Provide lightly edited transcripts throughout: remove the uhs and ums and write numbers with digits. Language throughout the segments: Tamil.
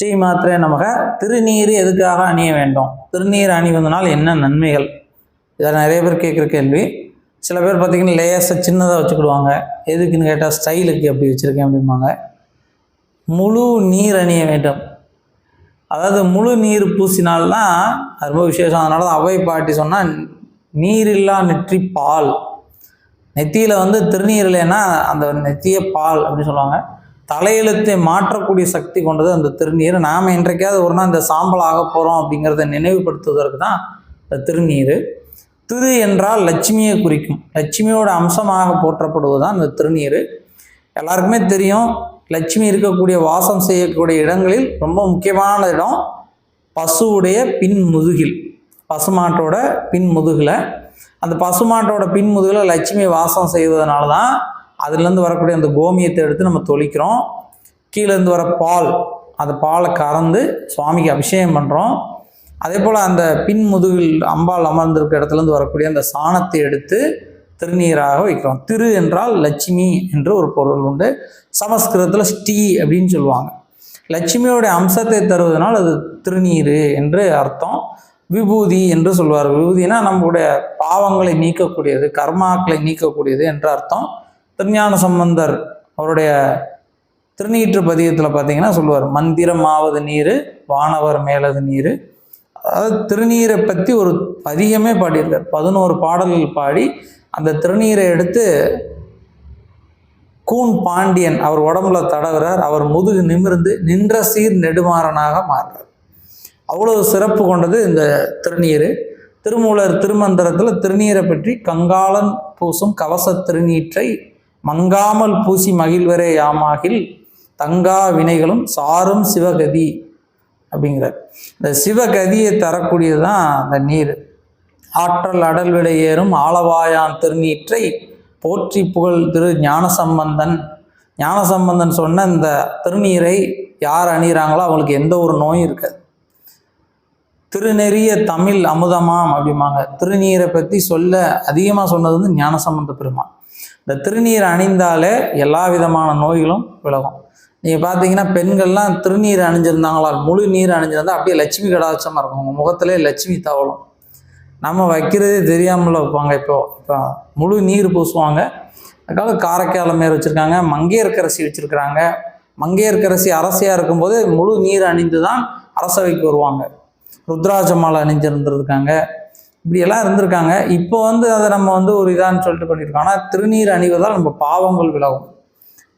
ஸ்ரீ மாத்திரே நமக. திருநீர் எதுக்காக அணிய வேண்டும்? திருநீர் அணிவதனால் என்ன நன்மைகள்? இதை நிறைய பேர் கேட்குற கேள்வி. சில பேர் பார்த்திங்கன்னா லேசாக சின்னதாக வச்சுக்கிடுவாங்க. எதுக்குன்னு கேட்டால் ஸ்டைலுக்கு அப்படி வச்சுருக்கேன் அப்படிம்பாங்க. முழு நீர் அணிய வேண்டும். அதாவது முழு நீர் பூசினால்தான் அது ரொம்ப விசேஷம். அதனால தான் அவை பாட்டி சொன்னால் நீரில்லா நெற்றி பால். நெத்தியில் வந்து திருநீர் இல்லைன்னா அந்த நெத்திய பால் அப்படின்னு சொல்லுவாங்க. தலையெழுத்தை மாற்றக்கூடிய சக்தி கொண்டது அந்த திருநீர். நாம் இன்றைக்காவது ஒரு நாள் இந்த சாம்பல் ஆக போகிறோம் அப்படிங்கிறத நினைவுபடுத்துவதற்கு தான் இந்த திருநீர். திரு என்றால் லட்சுமியை குறிக்கும். லட்சுமியோட அம்சமாக போற்றப்படுவதுதான் இந்த திருநீர். எல்லாருக்குமே தெரியும், லட்சுமி இருக்கக்கூடிய வாசம் செய்யக்கூடிய இடங்களில் ரொம்ப முக்கியமான இடம் பசுவுடைய பின்முதுகில், பசுமாட்டோட பின்முதுகில். அந்த பசுமாட்டோட பின்முதுகில் லட்சுமி வாசம் செய்வதனால தான் அதுலேருந்து வரக்கூடிய அந்த கோமியத்தை எடுத்து நம்ம தொளிக்கிறோம். கீழேருந்து வர பால், அந்த பாலை கறந்து சுவாமிக்கு அபிஷேகம் பண்ணுறோம். அதே போல் அந்த பின்முதுகில் அம்பாள் அமர்ந்திருக்க இடத்துலேருந்து வரக்கூடிய அந்த சாணத்தை எடுத்து திருநீராக வைக்கிறோம். திரு என்றால் லட்சுமி என்று ஒரு பொருள் உண்டு. சமஸ்கிருதத்தில் ஸ்ரீ அப்படின்னு சொல்லுவாங்க. லட்சுமியோடைய அம்சத்தை தருவதனால் அது திருநீர் என்று அர்த்தம். விபூதி என்று சொல்வார். விபூதினா நம்மளுடைய பாவங்களை நீக்கக்கூடியது, கர்மாக்களை நீக்கக்கூடியது என்று அர்த்தம். திருஞான சம்பந்தர் அவருடைய திருநீற்று பதிகத்தில் பார்த்தீங்கன்னா சொல்லுவார், மந்திரமாவது நீர் வானவர் மேலது நீர். அதாவது திருநீரை பற்றி ஒரு பதிகமே பாடியிருக்கார். 11 பாடல்கள் பாடி அந்த திருநீரை எடுத்து கூன் பாண்டியன் அவர் உடம்புல தடவுறார். அவர் முதுகு நிமிர்ந்து நின்ற சீர் நெடுமாறனாக மாறுறார். அவ்வளவு சிறப்பு கொண்டது இந்த திருநீர். திருமூலர் திருமந்திரத்தில் திருநீரை பற்றி கங்காளன் பூசும் கவச திருநீற்றை மங்காமல் பூசி மகிழ்வரே யாமாகில் தங்கா வினைகளும் சாரும் சிவகதி அப்படிங்கிறார். இந்த சிவகதியை தரக்கூடியதுதான் அந்த நீர். ஆற்றல் அடல் விடை ஏறும் ஆளவாயான் திருநீற்றை போற்றி புகழ் திரு ஞானசம்பந்தன். ஞானசம்பந்தன் சொன்ன இந்த திருநீரை யார் அணிகிறாங்களோ அவங்களுக்கு எந்த ஒரு நோயும் இருக்காது. திருநெறிய தமிழ் அமுதமாம் அப்படிம்பாங்க. திருநீரை பற்றி சொல்ல அதிகமாக சொன்னது வந்து ஞானசம்பந்த பெருமான். இந்த திருநீர் அணிந்தாலே எல்லா விதமான நோய்களும் விலகும். நீங்கள் பார்த்தீங்கன்னா பெண்கள்லாம் திருநீர் அணிஞ்சிருந்தாங்களா, முழு நீர் அணிஞ்சிருந்தால் அப்படியே லட்சுமி கடாட்சமாக இருக்கும். உங்கள் முகத்திலே லட்சுமி தவளும். நம்ம வைக்கிறதே தெரியாமல் வைப்பாங்க. இப்போ முழு நீர் பூசுவாங்க. அதுக்காக காரைக்கால மேல் வச்சுருக்காங்க, மங்கையர்க்கரசி வச்சுருக்கிறாங்க. மங்கையர்க்கரசி அரசியாக இருக்கும்போது முழு நீர் அணிந்து தான் அரசவைக்கு வருவாங்க. ருத்ராட்ச மாலை அணிஞ்சிருந்துருக்காங்க. இப்படியெல்லாம் இருந்திருக்காங்க. இப்போ வந்து அதை நம்ம வந்து ஒரு இதான்னு சொல்லிட்டு பண்ணியிருக்கோம். ஆனால் திருநீர் அணிவதால் நம்ம பாவங்கள் விலகும்.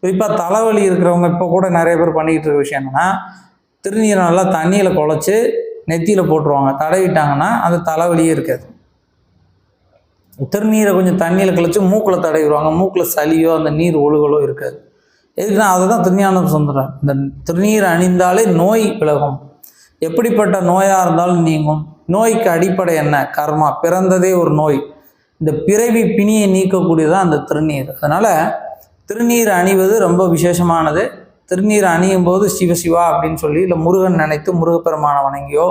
குறிப்பாக தலைவலி இருக்கிறவங்க இப்போ கூட நிறைய பேர் பண்ணிக்கிட்டு இருக்க விஷயம் என்னென்னா, திருநீரை நல்லா தண்ணியில் குழச்சி நெத்தியில் போட்டுருவாங்க. தடவிட்டாங்கன்னா அந்த தலைவலியே இருக்காது. திருநீரை கொஞ்சம் தண்ணியில் கழிச்சு மூக்கில் தடவிடுவாங்க. மூக்கில் சளியோ அந்த நீர் ஒழுகலோ இருக்காது. எதுக்குன்னா அதை தான் திருஞானம் சொல்கிறேன். இந்த திருநீர் அணிந்தாலே நோய் விலகும். எப்படிப்பட்ட நோயாக இருந்தாலும் நீங்கும். நோய்க்கு அடிப்படை என்ன? கர்மா. பிறந்ததே ஒரு நோய். இந்த பிறவி பிணியை நீக்கக்கூடியதான் அந்த திருநீர். அதனால் திருநீர் அணிவது ரொம்ப விசேஷமானது. திருநீர் அணியும் போது சிவசிவா அப்படின்னு சொல்லி, இல்லை முருகன் நினைத்து முருகப்பெருமானை வணங்கியோ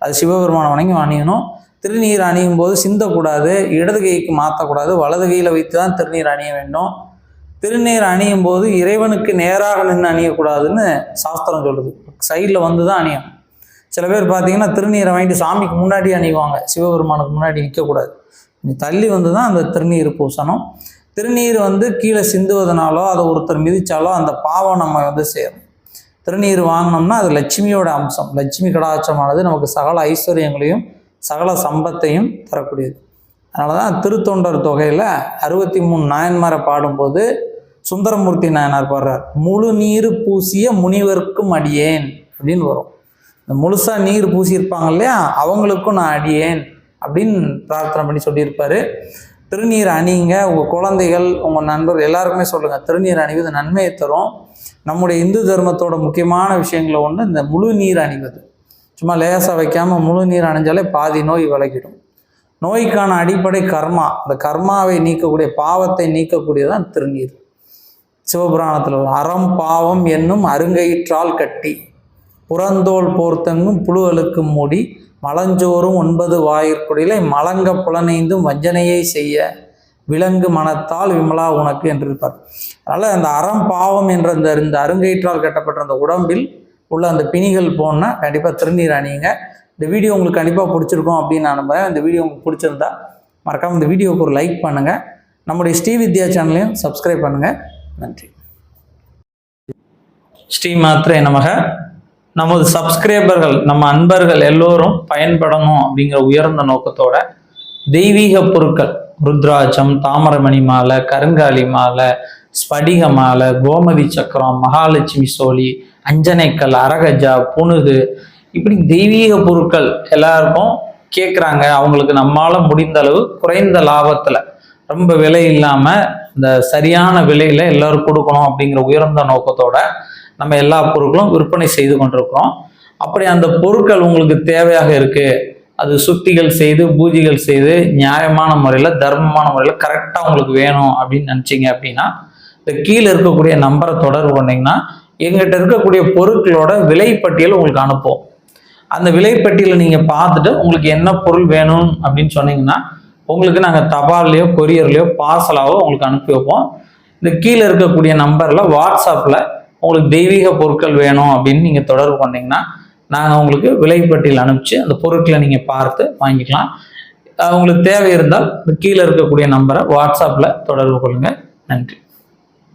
அது சிவபெருமானை வணங்கி அணியணும். திருநீர் அணியும் போது சிந்தக்கூடாது, இடது கைக்கு மாற்றக்கூடாது, வலது கையில் வைத்து தான் திருநீர் அணிய வேண்டும். திருநீர் அணியும் போது இறைவனுக்கு நேராக நின்று அணியக்கூடாதுன்னு சாஸ்திரம் சொல்லுது. சைடில் வந்து தான் அணியும். சில பேர் பார்த்தீங்கன்னா திருநீரை வாங்கிட்டு சாமிக்கு முன்னாடி அணிவாங்க, சிவபெருமானுக்கு முன்னாடி நிற்கக்கூடாது. தள்ளி வந்து தான் அந்த திருநீர் பூசணும். திருநீர் வந்து கீழே சிந்துவதனாலோ அதை ஒருத்தர் மிதித்தாலோ அந்த பாவம் நம்ம வந்து சேரும். திருநீர் வாங்கினோம்னா அது லட்சுமியோட அம்சம். லட்சுமி கடாட்சமானது நமக்கு சகல ஐஸ்வர்யங்களையும் சகல சம்பத்தையும் தரக்கூடியது. அதனால தான் திருத்தொண்டர் தொகையில் 63 நாயன்மாரை பாடும்போது சுந்தரமூர்த்தி நாயனார் பாடுறார், முழு நீர் பூசிய முனிவருக்கும் அடியேன் அப்படின்னு வரும். இந்த முழுசாக நீர் பூசியிருப்பாங்க இல்லையா, அவங்களுக்கும் நான் அடியேன் அப்படின்னு பிரார்த்தனை பண்ணி சொல்லியிருப்பார். திருநீர் அணிங்க. உங்கள் குழந்தைகள், உங்கள் நண்பர்கள் எல்லாருக்குமே சொல்லுங்கள், திருநீர் அணிவது நன்மையை தரும். நம்முடைய இந்து தர்மத்தோட முக்கியமான விஷயங்களை ஒன்று இந்த முழு நீர் அணிவது. சும்மா லேசாக வைக்காமல் முழு நீர் அணிஞ்சாலே பாதி நோய் விலகிடும். நோய்க்கான அடிப்படை கர்மா. அந்த கர்மாவை நீக்கக்கூடிய, பாவத்தை நீக்கக்கூடியதான் திருநீர். சிவபுராணத்தில் அறம் பாவம் என்னும் அருங்கயிற்றால் கட்டி புறந்தோல் போர்த்தங்கும் புழுவலுக்கு மூடி மலஞ்சோறும் 9 வாயிற்குடிலை மலங்க புலனைந்தும் வஞ்சனையை செய்ய விலங்கு மனத்தால் விமலா உனக்கு என்றிருப்பார். அதனால் அந்த அறம் பாவம் என்ற இந்த அருங்கயிற்றால் கட்டப்பட்ட அந்த உடம்பில் உள்ள அந்த பிணிகள் போனால் கண்டிப்பாக திருநீர் அணியுங்க. இந்த வீடியோ உங்களுக்கு கண்டிப்பாக பிடிச்சிருக்கும் அப்படின்னு நான் நம்புறேன். இந்த வீடியோ உங்களுக்கு பிடிச்சிருந்தா மறக்காமல் இந்த வீடியோவுக்கு ஒரு லைக் பண்ணுங்கள். நம்முடைய ஸ்ரீ வித்யா சேனலையும் சப்ஸ்கிரைப் பண்ணுங்கள். நன்றி. ஸ்ரீமாத்ரே நமக. நமது சப்ஸ்கிரைபர்கள், நம்ம அன்பர்கள் எல்லோரும் பயன்படணும் அப்படிங்கிற உயர்ந்த நோக்கத்தோட தெய்வீக பொருட்கள், ருத்ராட்சம், தாமரமணி மாலை, கருங்காலி மாலை, ஸ்படிக மாலை, கோமதி சக்கரம், மகாலட்சுமி சோழி, அஞ்சனைக்கல், அரகஜா, புனுகு, இப்படி தெய்வீக பொருட்கள் எல்லாருக்கும் கேட்குறாங்க. அவங்களுக்கு நம்மால முடிந்த அளவு குறைந்த லாபத்தில், ரொம்ப விலை இல்லாமல் இந்த சரியான விலையில் எல்லாரும் கொடுக்கணும் அப்படிங்கிற உயர்ந்த நோக்கத்தோட நம்ம எல்லா பொருட்களும் விற்பனை செய்து கொண்டிருக்கிறோம். அப்படி அந்த பொருட்கள் உங்களுக்கு தேவையாக இருக்குது, அது சுத்திகள் செய்து பூஜைகள் செய்து நியாயமான முறையில் தர்மமான முறையில் கரெக்டாக உங்களுக்கு வேணும் அப்படின்னு நினச்சிங்க அப்படின்னா இந்த கீழே இருக்கக்கூடிய நம்பரை தொடர்பு பண்ணிங்கன்னா எங்கிட்ட இருக்கக்கூடிய பொருட்களோட விலைப்பட்டியல் உங்களுக்கு அனுப்புவோம். அந்த விலைப்பட்டியலை நீங்கள் பார்த்துட்டு உங்களுக்கு என்ன பொருள் வேணும் அப்படின்னு சொன்னீங்கன்னா உங்களுக்கு நாங்கள் தபால்லையோ கொரியர்லையோ பார்சலாவோ உங்களுக்கு அனுப்பி வைப்போம். இந்த கீழே இருக்கக்கூடிய நம்பரில் வாட்ஸ்அப்பில் உங்களுக்கு தெய்வீக பொருட்கள் வேணும் அப்படின்னு நீங்கள் தொடர்பு பண்ணிங்கன்னா நாங்கள் உங்களுக்கு விலைப்பட்டியல் அனுப்பிச்சு அந்த பொருட்களை நீங்கள் பார்த்து வாங்கிக்கலாம். உங்களுக்கு தேவை இருந்தால் கீழே இருக்கக்கூடிய நம்பரை வாட்ஸ்அப்பில் தொடர்பு கொள்ளுங்கள். நன்றி.